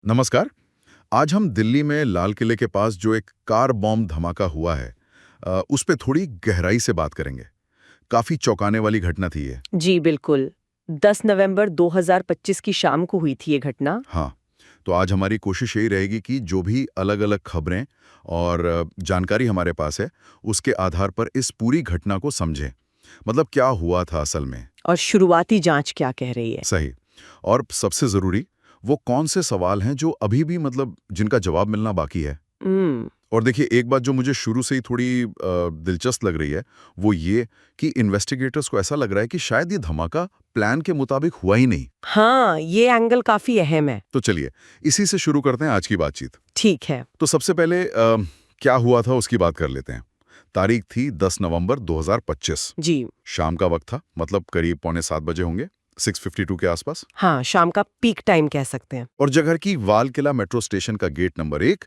नमस्कार। आज हम दिल्ली में लाल किले के पास जो एक कार बॉम्ब धमाका हुआ है उस पे थोड़ी गहराई से बात करेंगे। काफी चौंकाने वाली घटना थी ये। जी बिल्कुल। 10 नवंबर 2025 की शाम को हुई थी ये घटना। हाँ, तो आज हमारी कोशिश यही रहेगी कि जो भी अलग-अलग खबरें और जानकारी हमारे पास है, उसके आधार पर इस पूरी घटना को समझें। मतलब क्या हुआ था असल में। और शुरुआती जांच क्या कह रही है? सही। और सबसे जरूरी, वो कौन से सवाल हैं जो अभी भी मतलब जिनका जवाब मिलना बाकी है। हम्म। और देखिए, एक बात जो मुझे शुरू से ही थोड़ी दिलचस्प लग रही है, वो ये कि इन्वेस्टिगेटर्स को ऐसा लग रहा है कि शायद ये धमाका प्लान के मुताबिक हुआ ही नहीं। हाँ, ये एंगल काफी अहम है। तो चलिए, इसी से शुरू करते हैं आज की बातचीत। ठीक है। तो सबसे पहले क्या हुआ था उसकी बात कर लेते हैं। तारीख थी 10 नवंबर 2025। जी। शाम का वक्त था, मतलब करीब पौने 7 बजे होंगे, 6:52 के आसपास। हाँ, शाम का पीक टाइम कह सकते हैं। और जगह की वाल किला मेट्रो स्टेशन का गेट नंबर 1,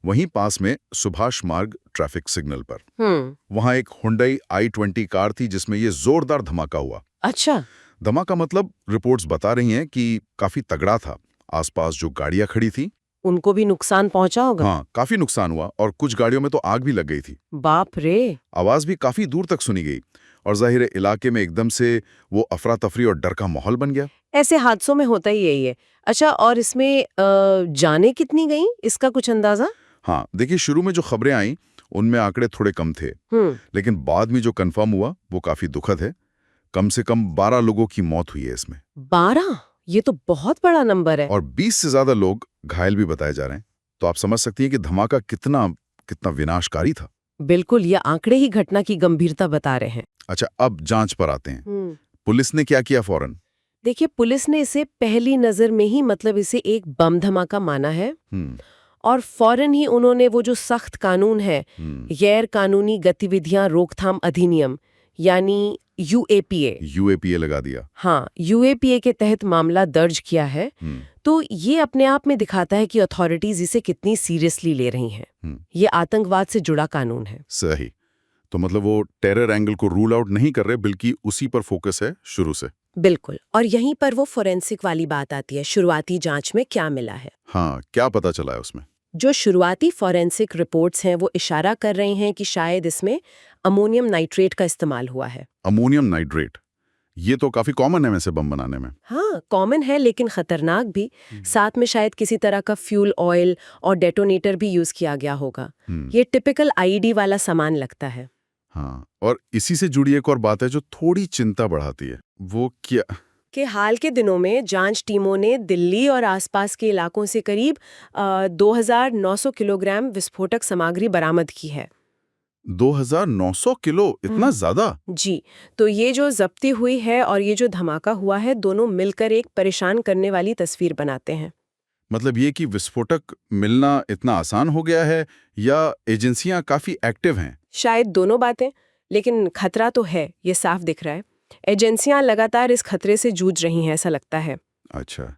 वहीं पास में सुभाष मार्ग ट्रैफिक सिग्नल पर वहां एक हुंडई i20 कार थी जिसमें ये जोरदार धमाका हुआ। अच्छा। धमाका मतलब रिपोर्ट्स बता रही हैं कि काफी तगड़ा था। आसपास जो गाड़ियां खड़ी थी, उनको भी नुकसान पहुंचा होगा। हाँ, काफी नुकसान हुआ और कुछ गाड़ियों में तो आग भी लग गई थी। बाप रे। आवाज भी काफी दूर तक सुनी गई और जाहिर है इलाके में एकदम से वो अफरा तफरी और डर का माहौल बन गया। ऐसे हादसों में होता ही यही है। अच्छा, और इसमें जाने कितनी गई, इसका कुछ अंदाजा? हाँ, देखिए, शुरू में जो खबरें आई उनमें आंकड़े थोड़े कम थे, हम्म। लेकिन बाद में जो कंफर्म हुआ वो काफी दुखद है। कम से कम 12 लोगों की मौत हुई है इसमें 12? ये तो बहुत बड़ा नंबर है। और 20 से ज्यादा लोग घायल भी बताए जा रहे हैं। तो आप समझ सकती हैं कि धमाका कितना कितना विनाशकारी था। बिल्कुल, ये आंकड़े ही घटना की गंभीरता बता रहे हैं। अच्छा, अब जांच पर आते हैं। पुलिस ने क्या किया फौरन? देखिए, पुलिस ने इसे पहली नजर में ही मतलब इसे एक बम धमाका माना है। हम्म। और फौरन ही उन्होंने वो जो सख्त कानून है, हम्म। गैर कानूनी गतिविधियां रोकथाम अधिनियम, यानी यूएपीए, यूएपीए लगा दिया। हाँ, यूएपीए के तहत मामला दर्ज किया है। हम्म। तो ये अपने आप में दिखाता है कि अथॉरिटीज इसे कितनी सीरियसली ले रही हैं। ये आतंकवाद से जुड़ा कानून है। सही। तो मतलब वो टेरर एंगल को रूल आउट नहीं कर रहे, बल्कि उसी पर फोकस है शुरू से। बिल्कुल। और यहीं पर वो फोरेंसिक वाली बात आती है, शुरुआती जांच में क्या मिला है। हाँ, क्या पता चला है उसमें? जो शुरुआती फॉरेंसिक रिपोर्ट्स हैं वो इशारा कर रही हैं कि शायद इसमें अमोनियम नाइट्रेट का इस्तेमाल हुआ है। अमोनियम नाइट्रेट, ये तो काफी कॉमन है वैसे बम बनाने में। हाँ, कॉमन है लेकिन खतरनाक भी। साथ में शायद किसी तरह का फ्यूल ऑयल और डेटोनेटर भी यूज किया गया होगा। ये टिपिकल आईईडी वाला सामान लगता है। हाँ, और इसी से जुड़ी एक और बात है जो थोड़ी चिंता बढ़ाती है। वो क्या? कि हाल के दिनों में जांच टीमों ने दिल्ली और आसपास के इलाकों से करीब 2900 किलोग्राम विस्फोटक सामग्री बरामद की है। 2900 किलो, इतना ज्यादा? जी, तो ये जो जब्ती हुई है और ये जो धमाका हुआ है, दोनों मिलकर एक परेशान करने वाली तस्वीर बनाते हैं। मतलब ये कि विस्फोटक मिलना इतना आसान हो गया है या एजेंसियां काफी एक्टिव हैं? शायद दोनों बातें, लेकिन खतरा तो है, ये साफ दिख रहा है। एजेंसियां लगातार इस खतरे से जूझ रही हैं, ऐसा लगता है। अच्छा,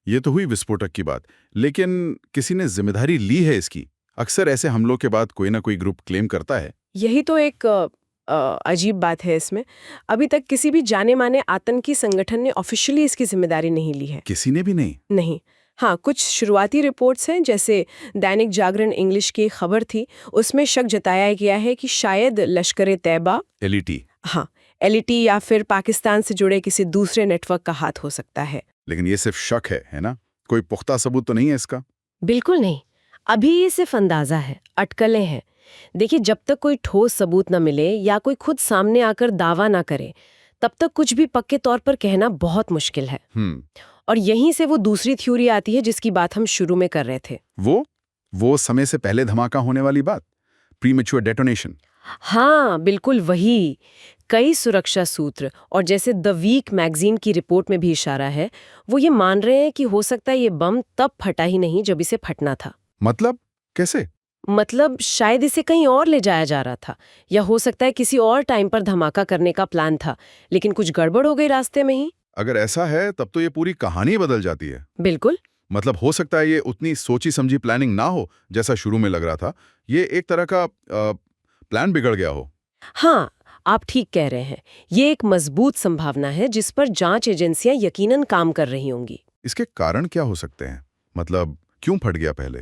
ये तो हुई विस्फोटक की बात, लेकिन किसी ने जिम्मेदारी ली है इसकी? अक्सर ऐसे हमलों के बाद कोई ना कोई ग्रुप क्लेम करता है। यही तो एक अजीब बात है इसमें। अभी तक किसी भी जाने माने आतंकी संगठन ने ऑफिशियली इसकी जिम्मेदारी नहीं ली है। किसी ने भी नहीं? नहीं। हाँ, कुछ शुरुआती रिपोर्ट्स हैं, जैसे दैनिक जागरण इंग्लिश की खबर थी, उसमें शक जताया गया है कि शायद लश्कर-ए-तैयबा, एलईटी? हाँ, एलईटी या फिर पाकिस्तान से जुड़े किसी दूसरे नेटवर्क का हाथ हो सकता है। लेकिन ये सिर्फ शक है ना? कोई पुख्ता सबूत तो नहीं है इसका? बिल्कुल नहीं। अभी ये सिर्फ अंदाजा है, अटकलें हैं। देखिए, जब तक कोई ठोस सबूत न मिले या कोई खुद सामने आकर दावा ना करे, तब तक कुछ भी पक्के तौर पर कहना बहुत मुश्किल है। और यहीं से वो दूसरी थ्योरी आती है जिसकी बात हम शुरू में कर रहे थे। वो समय से पहले धमाका होने वाली बात, प्रीमेच्योर डेटोनेशन। हाँ, बिल्कुल वही। कई सुरक्षा सूत्र और जैसे द वीक मैगजीन की रिपोर्ट में भी इशारा है, वो ये मान रहे हैं कि हो सकता है ये बम तब फटा ही नहीं जब इसे फटना था। मतलब कैसे? मतलब शायद इसे कहीं और ले जाया जा रहा था, या हो सकता है किसी और टाइम पर धमाका करने का प्लान था, लेकिन कुछ गड़बड़ हो गई रास्ते में ही। अगर ऐसा है तब तो ये पूरी कहानी बदल जाती है। बिल्कुल। मतलब हो सकता है ये उतनी सोची समझी प्लानिंग ना हो जैसा शुरू में लग रहा था। ये एक तरह का प्लान बिगड़ गया हो। हाँ, आप ठीक कह रहे हैं। ये एक मजबूत संभावना है जिस पर जांच एजेंसियां यकीनन काम कर रही होंगी। इसके कारण क्या हो सकते हैं? मतलब क्यों फट गया पहले?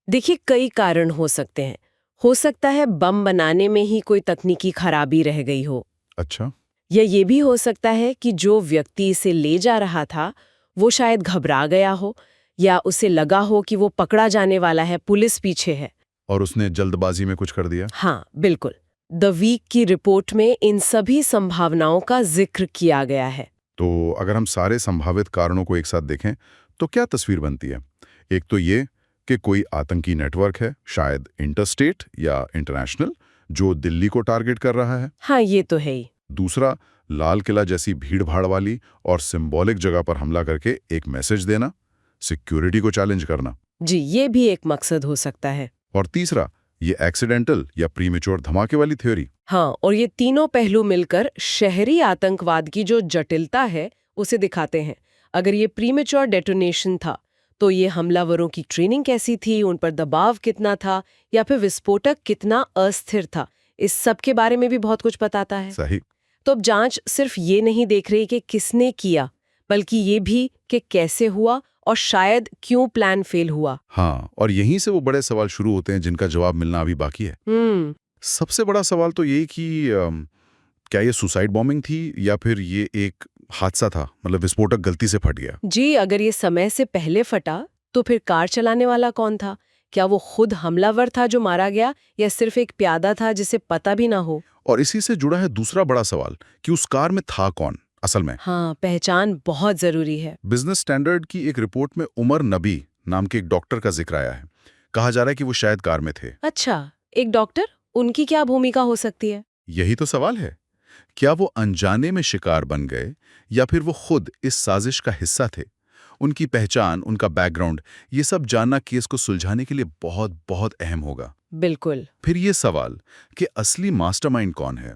देखिए कई कारण हो सकते हैं। हो सकता है बम बनाने में ही कोई तकनीकी खराबी रह गई हो, अच्छा। या ये भी हो सकता है कि जो व्यक्ति इसे ले जा रहा था वो शायद घबरा गया हो, या उसे लगा हो कि वो पकड़ा जाने वाला है, पुलिस पीछे है। और उसने जल्दबाजी में कुछ कर दिया? हाँ बिल्कुल, द वीक की रिपोर्ट में इन सभी संभावनाओं का जिक्र किया गया है। तो अगर हम सारे संभावित कारणों को एक साथ देखें तो क्या तस्वीर बनती है? एक तो ये कि कोई आतंकी नेटवर्क है, शायद इंटरस्टेट या इंटरनेशनल, जो दिल्ली को टारगेट कर रहा है। हाँ ये तो है ही। दूसरा, लाल किला जैसी भीड़-भाड़ वाली और सिंबॉलिक जगह पर हमला करके एक मैसेज देना, सिक्योरिटी को चैलेंज करना। जी, ये भी एक मकसद हो सकता है। और तीसरा, ये एक्सीडेंटल या प्रीमेच्योर धमाके वाली थ्योरी। हाँ, और ये तीनों पहलू मिलकर शहरी आतंकवाद की जो जटिलता है उसे दिखाते हैं। अगर ये प्रीमेच्योर डेटोनेशन था तो ये हमलावरों की ट्रेनिंग कैसी थी, उन पर दबाव कितना था, या फिर विस्फोटक कितना अस्थिर था, इस सब के बारे में भी बहुत कुछ बताता है। सही। तो अब जांच सिर्फ ये नहीं देख रही कि किसने किया, बल्कि ये भी कि कैसे हुआ और शायद क्यों प्लान फेल हुआ। हाँ, और यहीं से वो बड़े सवाल शुरू होते हैं जिनका जवाब मिलना अभी बाकी है। सबसे बड़ा सवाल तो ये कि क्या ये सुसाइड बॉम्बिंग थी या फिर ये एक हादसा था, मतलब विस्फोटक गलती से फट गया? जी, अगर ये समय से पहले फटा तो फिर कार चलाने वाला कौन था? क्या वो खुद हमलावर था जो मारा गया, या सिर्फ एक प्यादा था जिसे पता भी ना हो? और इसी से जुड़ा है दूसरा बड़ा सवाल कि उस कार में था कौन असल में? हाँ, पहचान बहुत जरूरी है। बिजनेस स्टैंडर्ड की एक रिपोर्ट में उमर नबी नाम के एक डॉक्टर का जिक्र आया है। कहा जा रहा है कि वो शायद कार में थे। अच्छा, एक डॉक्टर, उनकी क्या भूमिका हो सकती है? यही तो सवाल है। क्या वो अनजाने में शिकार बन गए या फिर वो खुद इस साजिश का हिस्सा थे? उनकी पहचान, उनका बैकग्राउंड, ये सब जानना केस को सुलझाने के लिए बहुत बहुत अहम होगा। बिल्कुल। फिर ये सवाल कि असली मास्टरमाइंड कौन है?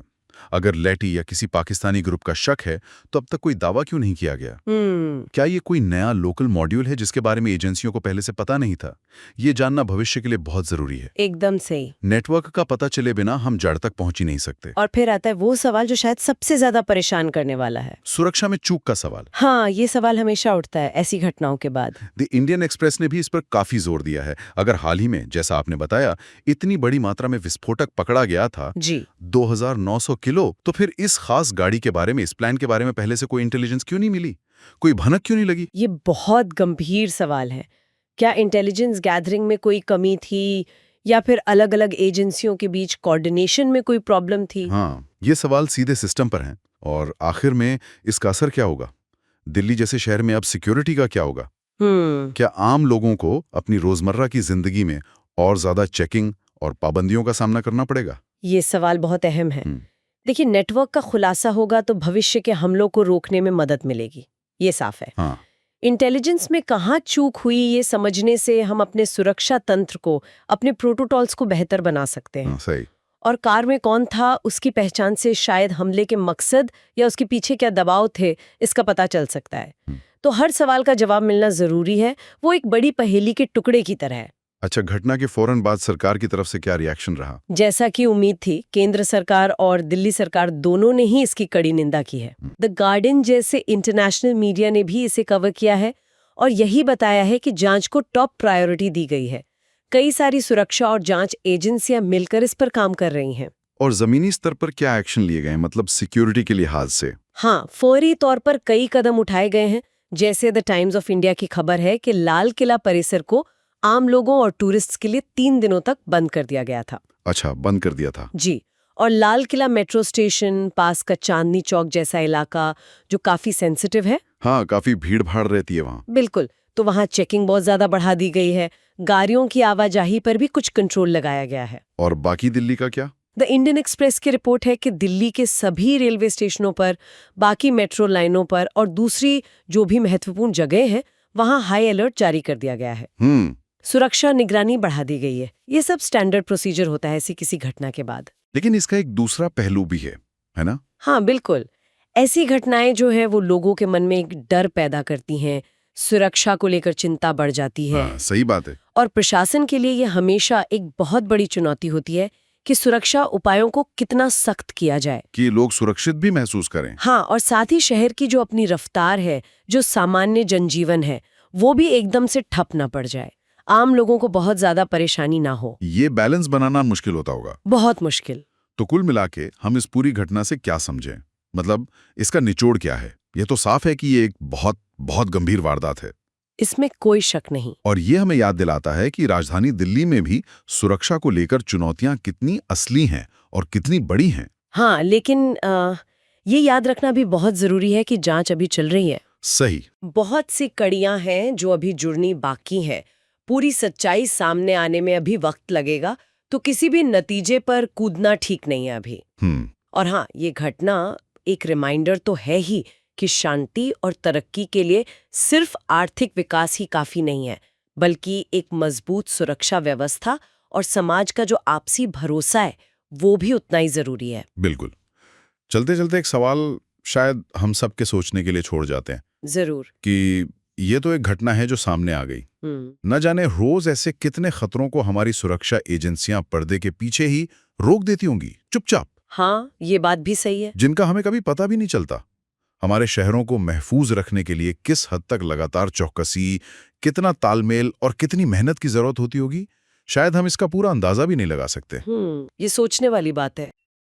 अगर लेटी या किसी पाकिस्तानी ग्रुप का शक है तो अब तक कोई दावा क्यों नहीं किया गया? क्या ये कोई नया लोकल मॉड्यूल है जिसके बारे में एजेंसियों को पहले से पता नहीं था? ये जानना भविष्य के लिए बहुत जरूरी है। एकदम सही। नेटवर्क का पता चले बिना हम जड़ तक पहुंच ही नहीं सकते। और फिर आता है वो सवाल जो शायद सबसे ज्यादा परेशान करने वाला है, सुरक्षा में चूक का सवाल। हाँ, ये सवाल हमेशा उठता है ऐसी घटनाओं के बाद। द इंडियन एक्सप्रेस ने भी इस पर काफी जोर दिया है। अगर हाल ही में, जैसा आपने बताया, इतनी बड़ी मात्रा में विस्फोटक पकड़ा गया था, जी, 2900 किलो, तो फिर इस खास गाड़ी के बारे में, इस प्लान के बारे में पहले से कोई इंटेलिजेंस क्यों नहीं मिली? कोई भनक क्यों नहीं लगी? ये बहुत गंभीर सवाल है। क्या इंटेलिजेंस गैदरिंग में कोई कमी थी, या फिर अलग-अलग एजेंसियों के बीच कोऑर्डिनेशन में कोई प्रॉब्लम थी? हाँ, ये सवाल सीधे सिस्टम पर हैं। और आखिर में इसका असर क्या होगा? दिल्ली जैसे शहर में अब सिक्योरिटी का क्या होगा? क्या आम लोगों को अपनी रोजमर्रा की जिंदगी में और ज्यादा चेकिंग और पाबंदियों का सामना करना पड़ेगा? ये सवाल बहुत अहम है। देखिए, नेटवर्क का खुलासा होगा तो भविष्य के हमलों को रोकने में मदद मिलेगी, ये साफ है। हाँ, इंटेलिजेंस में कहाँ चूक हुई ये समझने से हम अपने सुरक्षा तंत्र को, अपने प्रोटोकॉल्स को बेहतर बना सकते हैं। सही। और कार में कौन था, उसकी पहचान से शायद हमले के मकसद या उसके पीछे क्या दबाव थे, इसका पता चल सकता है। तो हर सवाल का जवाब मिलना जरूरी है, वो एक बड़ी पहेली के टुकड़े की तरह है। अच्छा, घटना के फौरन बाद सरकार की तरफ से क्या रिएक्शन रहा? जैसा कि उम्मीद थी, केंद्र सरकार और दिल्ली सरकार दोनों ने ही इसकी कड़ी निंदा की है। द गार्डियन जैसे इंटरनेशनल मीडिया ने भी इसे कवर किया है और यही बताया है कि जांच को टॉप प्रायोरिटी दी गई है। कई सारी सुरक्षा और जांच एजेंसियां मिलकर इस पर काम कर रही हैं। और जमीनी स्तर पर क्या एक्शन लिए गए, मतलब सिक्योरिटी के लिहाज से? हाँ, फौरी तौर पर कई कदम उठाए गए हैं। जैसे द टाइम्स ऑफ इंडिया की खबर है कि लाल किला परिसर को आम लोगों और टूरिस्ट्स के लिए 3 दिनों तक बंद कर दिया गया था। अच्छा, बंद कर दिया था। जी, और लाल किला मेट्रो स्टेशन पास का चांदनी चौक जैसा इलाका जो काफी सेंसिटिव है। हाँ, काफी भीड़ भाड़ रहती है वहाँ। बिल्कुल, तो वहाँ चेकिंग बहुत ज्यादा बढ़ा दी गई है। गाड़ियों की आवाजाही पर भी कुछ कंट्रोल लगाया गया है। और बाकी दिल्ली का क्या? द इंडियन एक्सप्रेस की रिपोर्ट है कि दिल्ली के सभी रेलवे स्टेशनों पर, बाकी मेट्रो लाइनों पर और दूसरी जो भी महत्वपूर्ण जगह हैं, वहाँ हाई अलर्ट जारी कर दिया गया है। सुरक्षा निगरानी बढ़ा दी गई है। ये सब स्टैंडर्ड प्रोसीजर होता है ऐसी किसी घटना के बाद। लेकिन इसका एक दूसरा पहलू भी है ना? हाँ बिल्कुल, ऐसी घटनाएं जो है वो लोगों के मन में एक डर पैदा करती हैं, सुरक्षा को लेकर चिंता बढ़ जाती है। हाँ, सही बात है। और प्रशासन के लिए ये हमेशा एक बहुत बड़ी चुनौती होती है कि सुरक्षा उपायों को कितना सख्त किया जाए कि लोग सुरक्षित भी महसूस करें। हाँ, और साथ ही शहर की जो अपनी रफ्तार है, जो सामान्य जनजीवन है, वो भी एकदम से ठप ना पड़ जाए। आम लोगों को बहुत ज्यादा परेशानी ना हो। ये बैलेंस बनाना मुश्किल होता होगा। बहुत मुश्किल। तो कुल मिला के हम इस पूरी घटना से क्या समझें? मतलब इसका निचोड़ क्या है? ये तो साफ है कि ये एक बहुत बहुत गंभीर वारदात है। इसमें कोई शक नहीं। और ये हमें याद दिलाता है कि राजधानी दिल्ली में भी सुरक्षा को लेकर चुनौतियां कितनी असली हैं और कितनी बड़ी हैं। हाँ, लेकिन ये याद रखना भी बहुत जरूरी है कि जांच अभी चल रही है। सही। बहुत सी कड़ियां हैं जो अभी जुड़नी बाकी हैं। पूरी सच्चाई सामने आने में अभी वक्त लगेगा, तो किसी भी नतीजे पर कूदना ठीक नहीं है अभी। और हाँ, ये घटना एक रिमाइंडर तो है ही कि शांति और तरक्की के लिए सिर्फ आर्थिक विकास ही काफी नहीं है, बल्कि एक मजबूत सुरक्षा व्यवस्था और समाज का जो आपसी भरोसा है वो भी उतना ही जरूरी है। बिल्कुल। चलते चलते एक सवाल शायद हम सब के सोचने के लिए छोड़ जाते हैं जरूर। कि ये तो एक घटना है जो सामने आ गई। न जाने रोज ऐसे कितने खतरों को हमारी सुरक्षा एजेंसियां पर्दे के पीछे ही रोक देती होंगी, चुपचाप। हाँ, ये बात भी सही है। जिनका हमें कभी पता भी नहीं चलता। हमारे शहरों को महफूज रखने के लिए किस हद तक लगातार चौकसी, कितना तालमेल और कितनी मेहनत की जरूरत होती होगी, शायद हम इसका पूरा अंदाजा भी नहीं लगा सकते। ये सोचने वाली बात है।